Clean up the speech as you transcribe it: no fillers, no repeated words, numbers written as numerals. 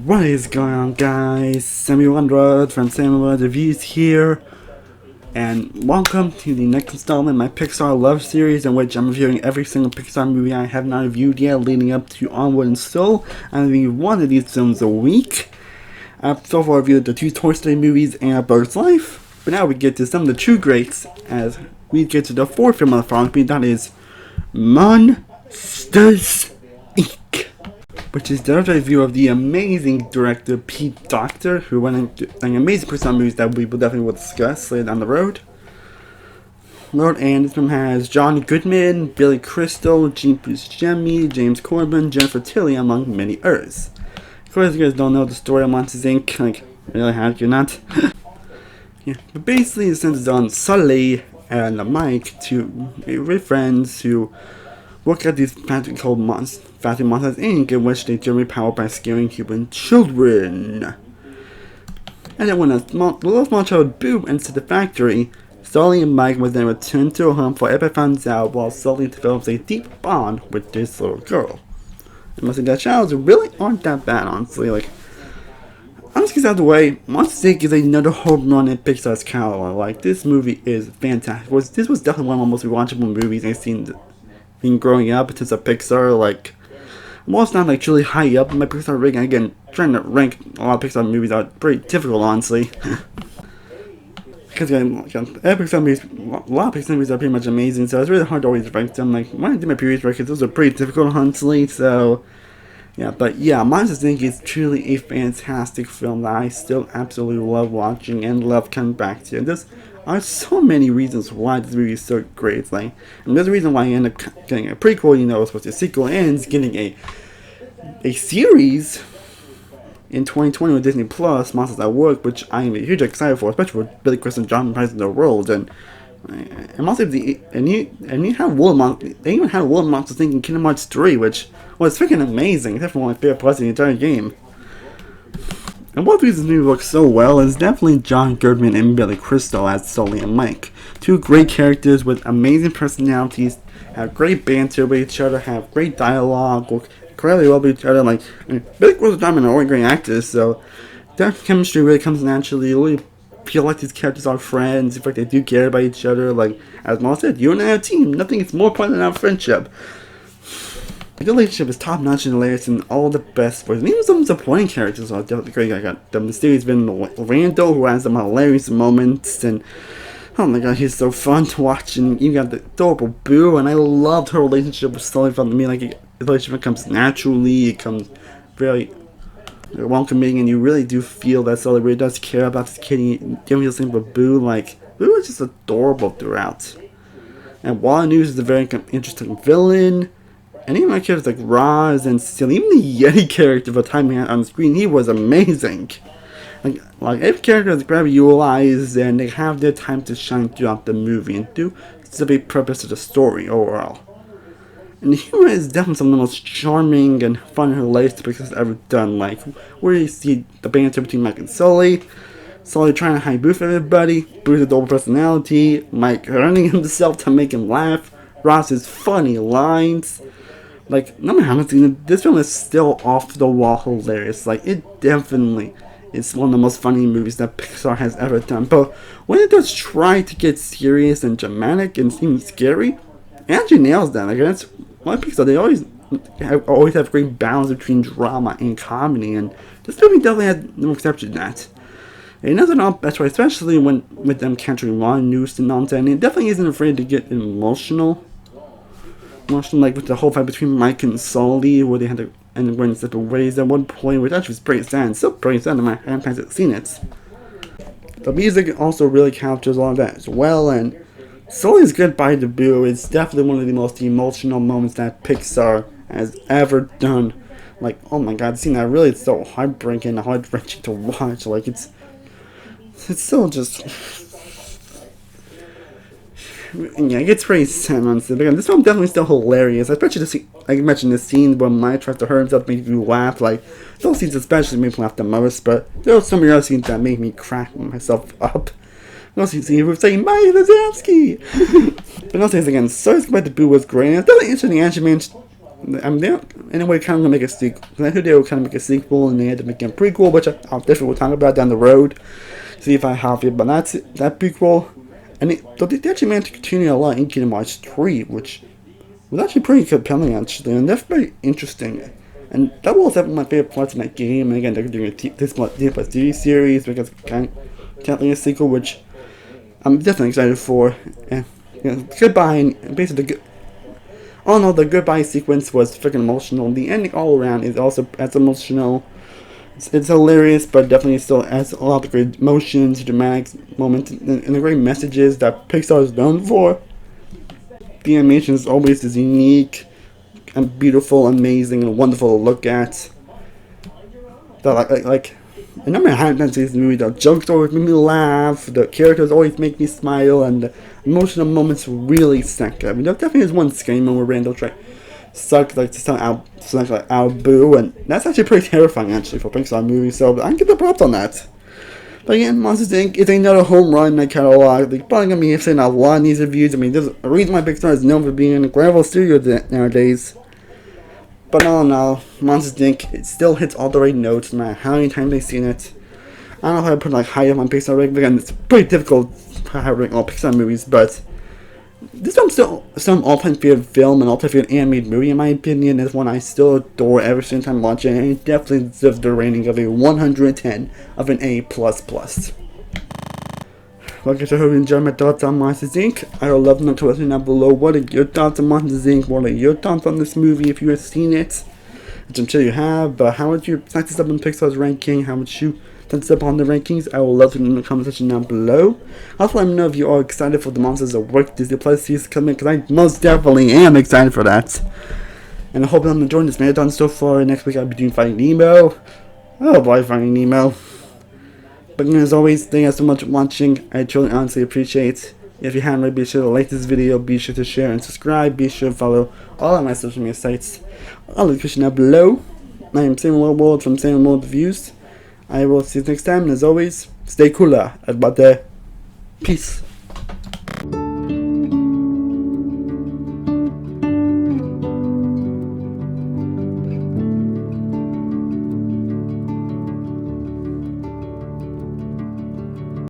What is going on, guys? Samuel Androd from Samuel Reviews here, and welcome to the next installment of my Pixar Love series, in which I'm reviewing every single Pixar movie I have not reviewed yet, leading up to Onward and Soul. I'm reviewing one of these films a week. I've so far reviewed the two Toy Story movies and A Bug's Life, but now we get to some of the true greats as we get to the fourth film of the following week, that is Monsters, Inc., which is the review of the amazing director Pete Docter, who went into an amazing Pixar movies that we will definitely discuss later down the road. And this film has John Goodman, Billy Crystal, Jean Buscemi, James Corbin, Jennifer Tilly, among many others. Of course, you guys don't know the story of Monsters Inc., really have you not? Yeah, but basically it centers on Sully and Mike, two very friends who work at these factory called Factory Monsters Inc., in which they generate power by scaring human children. And then when a little small child Boo enters the factory, Sully and Mike will then return to a home for everybody finds out, while Sully develops a deep bond with this little girl. And most of that child really aren't that bad, honestly. I'm just get out of the way, Monsters Inc. is another home run in Pixar's catalog. This movie is fantastic. This was definitely one of the most rewatchable movies I've seen growing up in terms of Pixar. While it's not truly high up in my Pixar ranking, again, trying to rank a lot of Pixar movies are pretty difficult, honestly. Because a lot of Pixar movies are pretty much amazing, so it's really hard to always rank them. When I did my previous records, those are pretty difficult, honestly, so yeah. But yeah, Monsters Inc. is truly a fantastic film that I still absolutely love watching and love coming back to. There's so many reasons why this movie is so great. And there's a reason why you end up getting a prequel, supposed to sequel, and getting a series in 2020 with Disney Plus, Monsters at Work, which I am hugely excited for, especially with Billy Crystal and John Price in the world. And also you have they even had World Monsters Inc. in Kingdom Hearts 3, which was freaking amazing. It's definitely one of my favorite parts of the entire game. And one of the reasons this movie works so well is definitely John Goodman and Billy Crystal as Sully and Mike. Two great characters with amazing personalities, have great banter with each other, have great dialogue, work incredibly well with each other. Billy Crystal and John are already great actors, so their chemistry really comes naturally. You really feel like these characters are friends, in fact they do care about each other. As Mom said, you and I are a team, nothing is more important than our friendship. The relationship is top notch and hilarious in all the best ways. Even some supporting characters are definitely great. I got the mysterious villain Randall, who has some hilarious moments, and oh my god, he's so fun to watch. And you got the adorable Boo, and I loved her relationship with Sully. The relationship comes naturally, it comes very welcoming, and you really do feel that Sully really does care about this kid. And giving this thing with Boo, Boo is just adorable throughout. And Wally News is a very interesting villain. And even my characters like Roz and Cecile, even the Yeti character for the time he had on the screen, he was amazing. Every character has gravialized and they have their time to shine throughout the movie and do the purpose of the story overall. And the humor is definitely some of the most charming and fun and hilarious Pixar's ever done. Where you see the banter between Mike and Sully trying to hide Boo from everybody, Boo's adorable personality, Mike hurting himself to make him laugh, Ross's funny lines. No matter how much this film is still off the wall hilarious. It definitely is one of the most funny movies that Pixar has ever done. But when it does try to get serious and dramatic and even scary, it actually nails that. That's why Pixar, they always have great balance between drama and comedy, and this movie definitely had no exception to that. It does it all best way, especially with them capturing Ron News and nonsense. And it definitely isn't afraid to get emotional, with the whole fight between Mike and Sully, where they had to end up going separate ways at one point, which actually was pretty sad. Still pretty sad, I haven't seen it. The music also really captures all of that as well, and Sully's goodbye to Boo is definitely one of the most emotional moments that Pixar has ever done. Oh my god, seeing that really is so heartbreaking and heart-wrenching to watch. It's so just... Yeah, it gets pretty sad, honestly. But again, this film definitely still hilarious. Especially like I mentioned, the scene where Mike tries to hurt himself to make you laugh. Those scenes especially make me laugh the most. But there are some other scenes that make me crack myself up. Those scenes with saying Mike Wazowski. But those things again, Sully's Goodbye to Boo was great. And it's definitely interesting animation They're anyway kind of gonna make a sequel. I heard they were kind of make a sequel, and they had to make a prequel, which I'll definitely talk about down the road. See if I have it, but that prequel, and they actually managed to continue a lot in Kingdom Hearts 3, which was actually pretty compelling actually, and that's very interesting. And that was definitely my favorite parts of that game. And again, they're doing this D+D series because can't a sequel, which I'm definitely excited for. And goodbye, and basically all in all, the goodbye sequence was freaking emotional. The ending all around is also as emotional. It's hilarious, but definitely still has a lot of great emotions, dramatic moments, and the great messages that Pixar is known for. The animation is always is unique and beautiful, amazing, and wonderful to look at. Like I know my hand this movie, the jokes always make me laugh, the characters always make me smile, and the emotional moments really suck. I mean, there definitely is one scary moment where Randall suck like out boo, and that's actually pretty terrifying actually for a Pixar movie. So I give the props on that. But again, Monsters Inc. is another home run in that catalog. They're probably gonna be seeing a lot of these reviews. I mean, there's a reason why Pixar is known for being an incredible studio nowadays. But all in all, Monsters Inc. it still hits all the right notes no matter how many times I've seen it. I don't know if I put like high up on Pixar ranking. Again, it's pretty difficult to rank all Pixar movies, but this one's still some all-time favorite film and all-time favorite animated movie in my opinion. It's one I still adore every single time watching, and it definitely deserves the rating of a 110 of an A++. Like I said, I hope you enjoyed my thoughts on Monsters Inc. I would love to know to listen down below. What are your thoughts on Monsters Inc? What are your thoughts on this movie if you have seen it? Which I'm sure you have, but how would you stack this up in Pixar's ranking? How would you stack this up on the rankings? I would love to know in the comment section down below. Also, let me know if you are excited for the Monsters of Work Disney Plus series coming, because I most definitely am excited for that. And I hope I'm enjoying this marathon so far. Next week I'll be doing Finding Nemo. Oh boy, Finding Nemo. But as always, thank you guys so much for watching. I truly honestly appreciate it. If you haven't already, be sure to like this video, be sure to share and subscribe, be sure to follow all of my social media sites. I'll leave the description down below. I am Samuel World from Samuel World Reviews. I will see you next time, and as always, stay cooler. Peace.